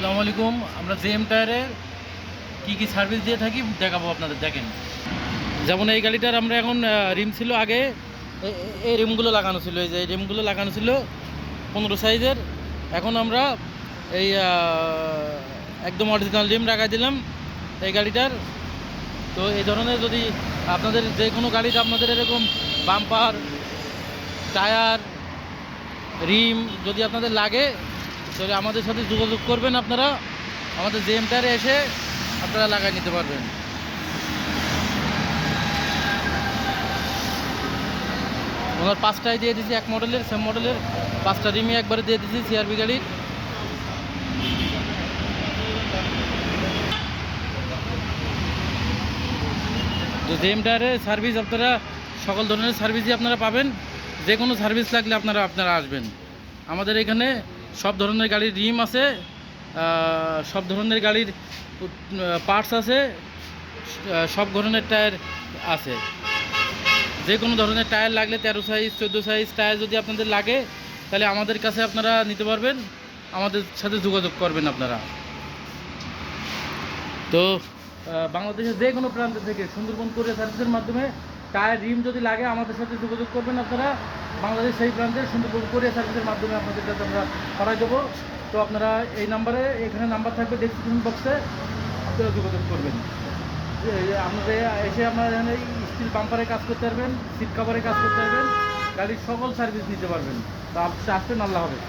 আসসালামু আলাইকুম। আমরা জেএম টায়ারের কী সার্ভিস দিয়ে থাকি দেখাবো আপনাদের। দেখেন, যেমন এই গাড়িটার আমরা এখন রিম ছিল আগে, এই রিমগুলো লাগানো ছিল, এই যে এই রিমগুলো লাগানো ছিল 15 সাইজের। এখন আমরা এই একদম অরিজিনাল রিম লাগাই দিলাম এই গাড়িটার। তো এই ধরনের যদি আপনাদের যে কোনো গাড়িতে আপনাদের এরকম বাম্পার, টায়ার, রিম যদি আপনাদের লাগে, তাহলে আমাদের সাথে যোগাযোগ করবেন। আপনারা আমাদের জেএম টায়ারে এসে আপনারা লাগাই নিতে পারবেন। ওনার 5টাই দিয়ে দিয়েছি, এক মডেলের, সেম মডেলের 5টা রিমই একবারে দিয়ে দিয়েছি সিআরবি গাড়ির। তো জেএম টায়ারে সার্ভিস আপনারা সকল ধরনের সার্ভিসই আপনারা পাবেন। যে কোনো সার্ভিস লাগলে আপনারা আসবেন। আমাদের এখানে সব ধরনের গাড়ির রিম আছে, সব ধরনের গাড়ির পার্টস আছে, সব ধরনের টায়ার আছে। যে কোনো ধরনের টায়ার লাগলে 13 সাইজ 14 সাইজ টায়ার যদি আপনাদের লাগে, তাহলে আমাদের কাছে আপনারা নিতে পারবেন, আমাদের সাথে যোগাযোগ করবেন আপনারা। তো বাংলাদেশের যে কোনো প্রান্ত থেকে সুন্দরবন কোরিয়ার সার্ভিসের মাধ্যমে টায়ার রিম যদি লাগে আমাদের সাথে যোগাযোগ করবেন আপনারা। বাংলাদেশ সেই প্রান্তে সুন্দরবন কোরিয়ার সার্ভিসের মাধ্যমে আপনাদের কাছে আমরা করাই দেবো। তো আপনারা এই নাম্বারে, এখানে নাম্বার থাকবে ডেসক্রিপশন বক্সে, আপনারা যোগাযোগ করবেন। আপনাদের এসে আপনারা এখানে স্টিল বাম্পারে কাজ করতে পারবেন, সিট কাভারে কাজ করতে পারবেন, গাড়ির সকল সার্ভিস নিতে পারবেন। তো আপনি আসবেন, আল্লাহ হাফেজ।